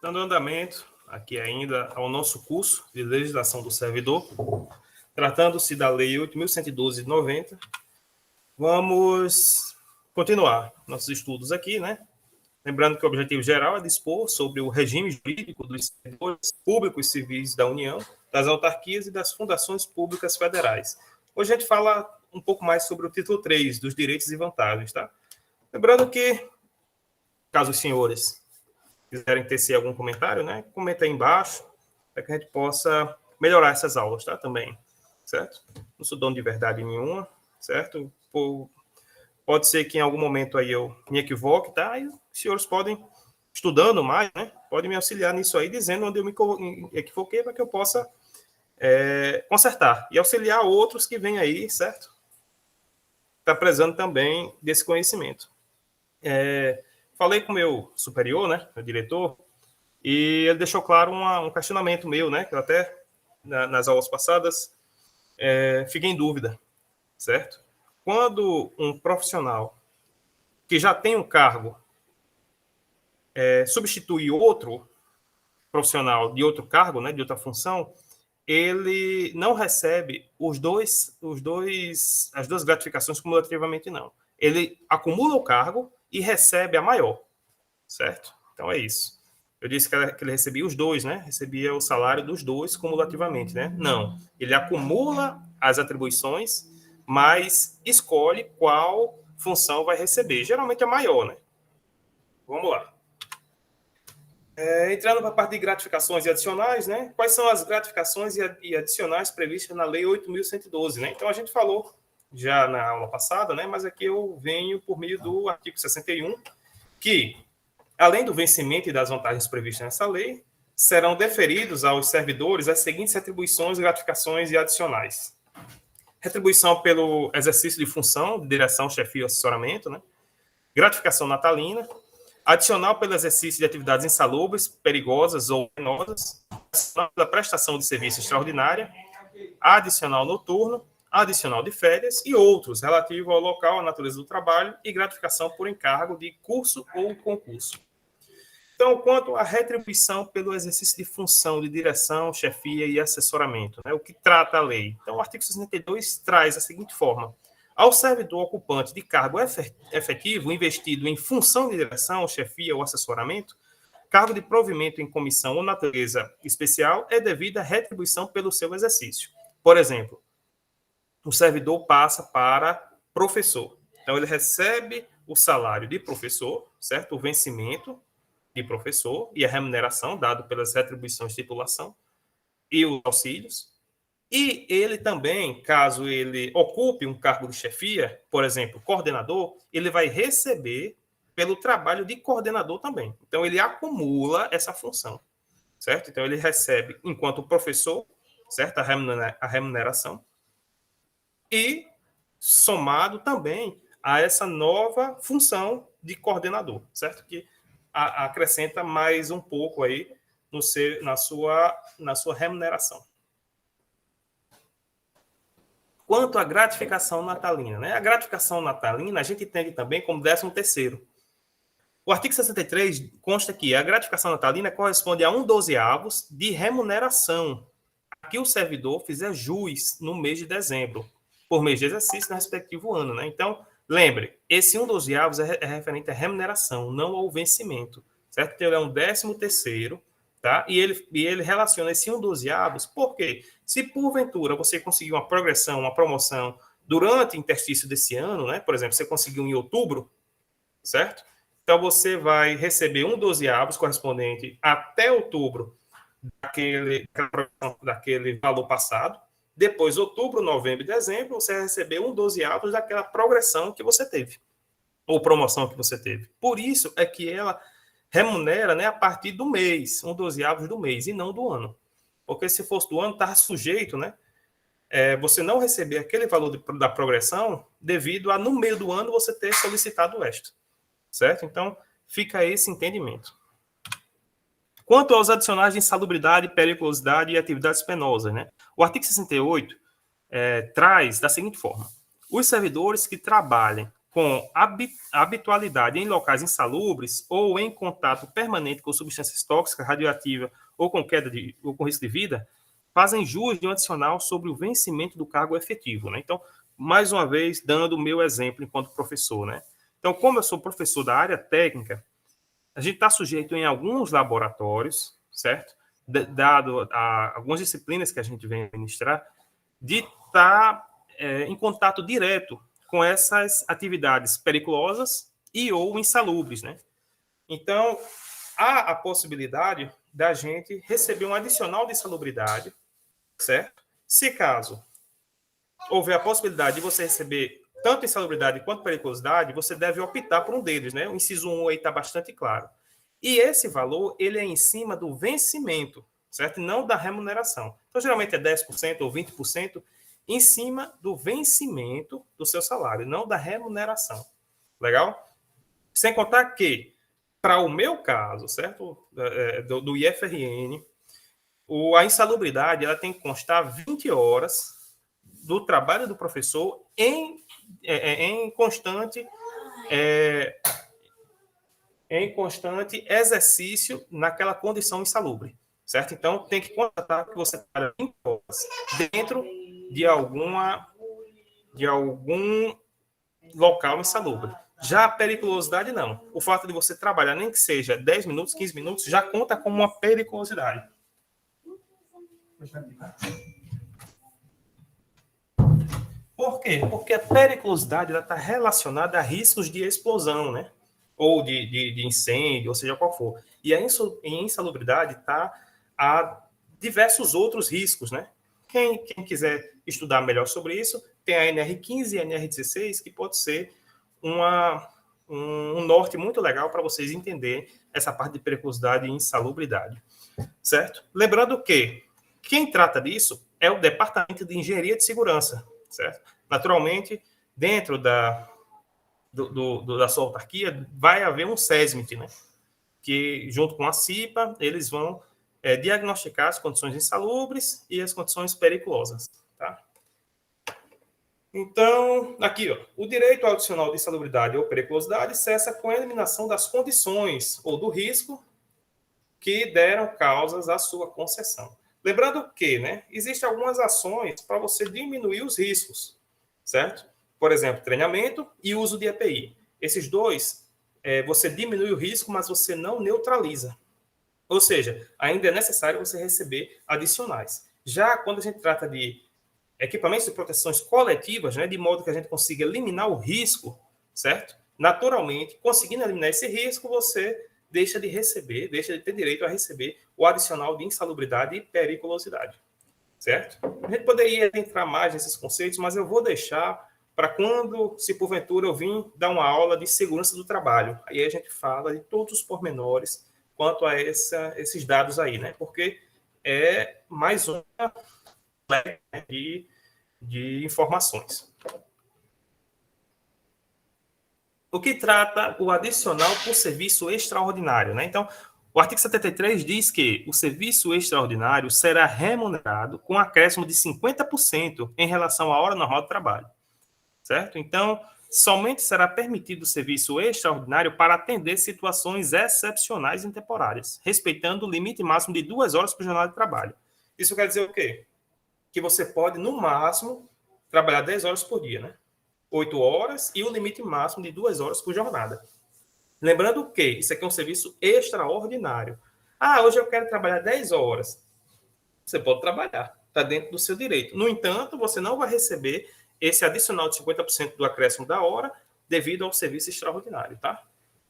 Dando andamento aqui ainda ao nosso curso de legislação do servidor, tratando-se da Lei 8.112 de 90, vamos continuar nossos estudos aqui, né? Lembrando que o objetivo geral é dispor sobre o regime jurídico dos servidores públicos civis da União, das autarquias e das fundações públicas federais. Hoje a gente fala um pouco mais sobre o título 3, dos direitos e vantagens, tá? Lembrando que, caso os senhores quiserem tecer algum comentário, né, comenta aí embaixo, para que a gente possa melhorar essas aulas, tá? Também, certo? Não sou dono de verdade nenhuma, certo? Pode ser que em algum momento aí eu me equivoque, tá? E os senhores podem, estudando mais, né, podem me auxiliar nisso aí, dizendo onde eu me equivoquei, para que eu possa consertar e auxiliar outros que vêm aí, certo? Está precisando também desse conhecimento. Falei com o meu superior, né, meu diretor, e ele deixou claro um questionamento meu, né, que eu até, nas aulas passadas, fiquei em dúvida, certo? Quando um profissional que já tem um cargo substitui outro profissional de outro cargo, né, de outra função, ele não recebe as duas gratificações cumulativamente, não. Ele acumula o cargo e recebe a maior, certo? Então é isso. Eu disse que ele recebia os dois, né? Recebia o salário dos dois cumulativamente, né? Não. Ele acumula as atribuições, mas escolhe qual função vai receber. Geralmente a maior, né? Vamos lá. Entrando para a parte de gratificações e adicionais, né? Quais são as gratificações e adicionais previstas na Lei 8.112, né? Então, a gente falou já na aula passada, né? Mas aqui eu venho por meio do artigo 61, que, além do vencimento e das vantagens previstas nessa lei, serão deferidos aos servidores as seguintes retribuições, gratificações e adicionais. Retribuição pelo exercício de função, de direção, chefia e assessoramento, né? Gratificação natalina, adicional pelo exercício de atividades insalubres, perigosas ou penosas, adicional pela prestação de serviço extraordinária, adicional noturno, adicional de férias e outros relativo ao local, à natureza do trabalho e gratificação por encargo de curso ou concurso. Então, quanto à retribuição pelo exercício de função de direção, chefia e assessoramento, né, o que trata a lei? Então, o artigo 62 traz a seguinte forma: ao servidor ocupante de cargo efetivo investido em função de direção, chefia ou assessoramento, cargo de provimento em comissão ou natureza especial é devida retribuição pelo seu exercício. Por exemplo, o servidor passa para professor. Então, ele recebe o salário de professor, certo? O vencimento de professor e a remuneração dado pelas retribuições de titulação e os auxílios. E ele também, caso ele ocupe um cargo de chefia, por exemplo, coordenador, ele vai receber pelo trabalho de coordenador também. Então, ele acumula essa função, certo? Então, ele recebe, enquanto professor, certo? A remuneração. E somado também a essa nova função de coordenador, certo? Que acrescenta mais um pouco aí na sua remuneração. Quanto à gratificação natalina, né? A gratificação natalina a gente entende também como 13º. O artigo 63 consta que a gratificação natalina corresponde a 1/12 de remuneração a que o servidor fizer jus no mês de dezembro, por mês de exercício no respectivo ano, né? Então, lembre, esse 1/12 é referente à remuneração, não ao vencimento, certo? Então, ele é um 13º, tá? E ele relaciona esse 1/12, por quê? Se porventura você conseguiu uma progressão, uma promoção durante o interstício desse ano, né? Por exemplo, você conseguiu em outubro, certo? Então, você vai receber 1/12 correspondente até outubro daquele valor passado. Depois, outubro, novembro e dezembro, você vai receber 1/12 daquela progressão que você teve, ou promoção que você teve. Por isso é que ela remunera, né, a partir do mês, 1/12 do mês, e não do ano. Porque se fosse do ano, estava sujeito, né, você não receber aquele valor da progressão devido a, no meio do ano, você ter solicitado o extra. Certo? Então, fica esse entendimento. Quanto aos adicionais de insalubridade, periculosidade e atividades penosas, né? O artigo 68 traz da seguinte forma: os servidores que trabalhem com habitualidade em locais insalubres ou em contato permanente com substâncias tóxicas, radioativas ou com ou com risco de vida, fazem jus de um adicional sobre o vencimento do cargo efetivo, né? Então, mais uma vez, dando o meu exemplo enquanto professor, né? Então, como eu sou professor da área técnica, a gente está sujeito em alguns laboratórios, certo? Dado a algumas disciplinas que a gente vem ministrar, de estar em contato direto com essas atividades perigosas e ou insalubres, né? Então, há a possibilidade da gente receber um adicional de insalubridade, certo? Se caso houver a possibilidade de você receber tanto insalubridade quanto periculosidade, você deve optar por um deles, né? O inciso 1 aí está bastante claro. E esse valor, ele é em cima do vencimento, certo? E não da remuneração. Então, geralmente é 10% ou 20% em cima do vencimento do seu salário, não da remuneração. Legal? Sem contar que, para o meu caso, certo? Do IFRN, a insalubridade ela tem que constar 20 horas do trabalho do professor em constante exercício naquela condição insalubre, certo? Então, tem que constatar que você trabalha 20 horas dentro de algum local insalubre. Já a periculosidade, não. O fato de você trabalhar, nem que seja 10 minutos, 15 minutos, já conta como uma periculosidade. Por quê? Porque a periculosidade está relacionada a riscos de explosão, né? Ou de incêndio, ou seja, qual for. E a insalubridade está a diversos outros riscos, né? Quem quiser estudar melhor sobre isso, tem a NR15 e a NR16, que pode ser um norte muito legal para vocês entenderem essa parte de periculosidade e insalubridade, certo? Lembrando que quem trata disso é o Departamento de Engenharia de Segurança, certo? Naturalmente, dentro da sua autarquia, vai haver um SESMIT, né? Que, junto com a CIPA, eles vão diagnosticar as condições insalubres e as condições periculosas, tá? Então, aqui, ó, o direito adicional de insalubridade ou periculosidade cessa com a eliminação das condições ou do risco que deram causas à sua concessão. Lembrando que, né, existem algumas ações para você diminuir os riscos, certo? Por exemplo, treinamento e uso de EPI. Esses dois, você diminui o risco, mas você não neutraliza. Ou seja, ainda é necessário você receber adicionais. Já quando a gente trata de equipamentos de proteções coletivas, né, de modo que a gente consiga eliminar o risco, certo? Naturalmente, conseguindo eliminar esse risco, você deixa de ter direito a receber o adicional de insalubridade e periculosidade, certo? A gente poderia entrar mais nesses conceitos, mas eu vou deixar para quando, se porventura eu vim dar uma aula de segurança do trabalho. Aí a gente fala de todos os pormenores quanto a esses dados aí, né? Porque é mais uma de informações. O que trata o adicional por serviço extraordinário, né? Então, o artigo 73 diz que o serviço extraordinário será remunerado com acréscimo de 50% em relação à hora normal de trabalho, certo? Então, somente será permitido o serviço extraordinário para atender situações excepcionais e temporárias, respeitando o limite máximo de 2 horas por jornada de trabalho. Isso quer dizer o quê? Que você pode, no máximo, trabalhar 10 horas por dia, né? 8 horas e o limite máximo de 2 horas por jornada. Lembrando que isso aqui é um serviço extraordinário. Ah, hoje eu quero trabalhar 10 horas. Você pode trabalhar, está dentro do seu direito. No entanto, você não vai receber esse adicional de 50% do acréscimo da hora devido ao serviço extraordinário, tá?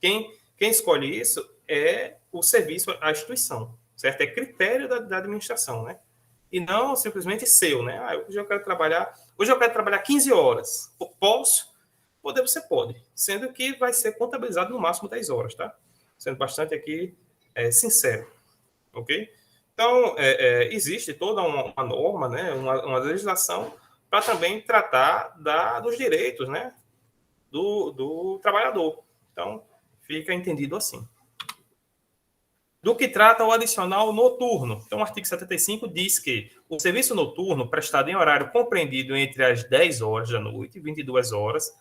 Quem escolhe isso é o serviço, a instituição, certo? É critério da administração, né? E não simplesmente seu, né? Ah, hoje eu quero trabalhar 15 horas. Posso? Poder você pode, sendo que vai ser contabilizado no máximo 10 horas, tá? Sendo bastante aqui sincero, ok? Então, existe toda uma norma, né? Uma legislação para também tratar dos direitos, né? Do trabalhador. Então, fica entendido assim. Do que trata o adicional noturno. Então, o artigo 75 diz que o serviço noturno prestado em horário compreendido entre as 10 horas da noite e 22 horas,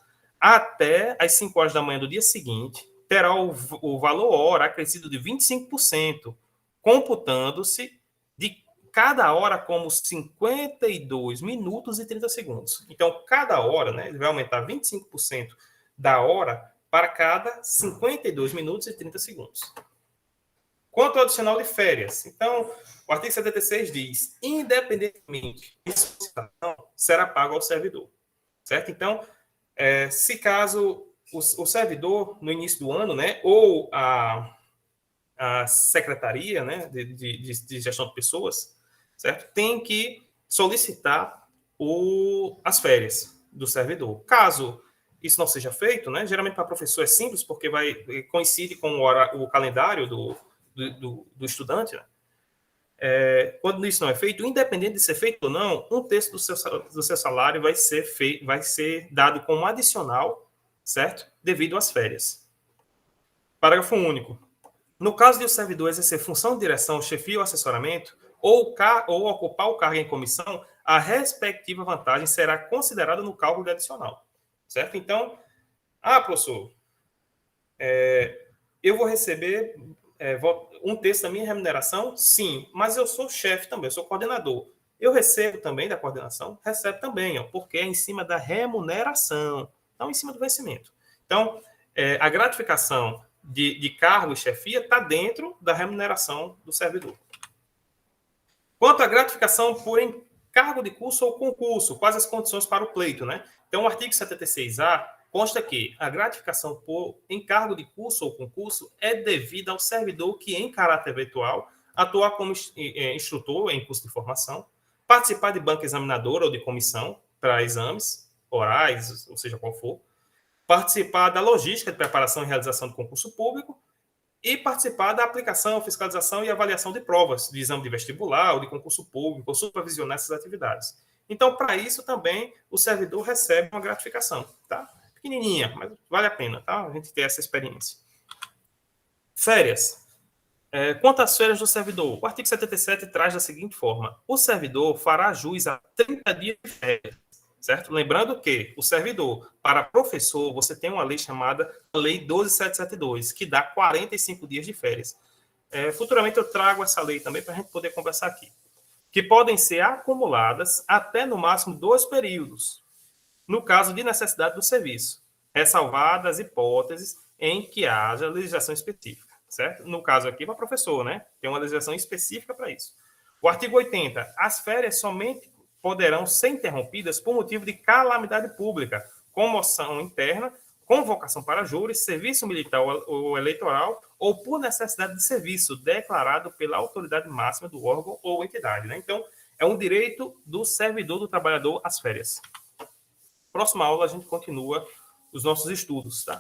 até às 5 horas da manhã do dia seguinte, terá o valor hora acrescido de 25%, computando-se de cada hora como 52 minutos e 30 segundos. Então, cada hora, né, ele vai aumentar 25% da hora para cada 52 minutos e 30 segundos. Quanto ao adicional de férias, então, o artigo 76 diz, independentemente de solicitação, será pago ao servidor, certo? Então, se caso o servidor, no início do ano, né, ou a secretaria, né, de gestão de pessoas, certo? Tem que solicitar as férias do servidor. Caso isso não seja feito, né, geralmente para professor é simples, porque coincide com o calendário do estudante, né? Quando isso não é feito, independente de ser feito ou não, um terço do seu salário vai ser dado como adicional, certo? Devido às férias. Parágrafo único. No caso de o servidor exercer função de direção, chefia ou assessoramento, ou ocupar o cargo em comissão, a respectiva vantagem será considerada no cálculo de adicional, certo? Então, professor, eu vou receber um terço da minha remuneração? Sim, mas eu sou chefe também, eu sou coordenador. Eu recebo também da coordenação? Recebo também, porque é em cima da remuneração, não em cima do vencimento. Então, a gratificação de cargo e chefia está dentro da remuneração do servidor. Quanto à gratificação por encargo de curso ou concurso, quais as condições para o pleito, né? Então, o artigo 76A consta que a gratificação por encargo de curso ou concurso é devida ao servidor que, em caráter virtual, atuar como instrutor em curso de formação, participar de banca examinadora ou de comissão para exames orais, ou seja, qual for, participar da logística de preparação e realização do concurso público e participar da aplicação, fiscalização e avaliação de provas de exame de vestibular ou de concurso público, ou supervisionar essas atividades. Então, para isso também, o servidor recebe uma gratificação, tá? Pequenininha, mas vale a pena, tá? A gente ter essa experiência. Férias. Quanto às férias do servidor, o artigo 77 traz da seguinte forma: o servidor fará jus a 30 dias de férias, certo? Lembrando que o servidor, para professor, você tem uma lei chamada Lei 12772, que dá 45 dias de férias. Futuramente eu trago essa lei também para a gente poder conversar aqui. Que podem ser acumuladas até no máximo 2 períodos, no caso de necessidade do serviço, ressalvadas hipóteses em que haja legislação específica, certo? No caso aqui, para professor, né? Tem uma legislação específica para isso. O artigo 80. As férias somente poderão ser interrompidas por motivo de calamidade pública, comoção interna, convocação para júris, serviço militar ou eleitoral, ou por necessidade de serviço declarado pela autoridade máxima do órgão ou entidade, né? Então, é um direito do servidor, do trabalhador, às férias. Próxima aula, a gente continua os nossos estudos, tá?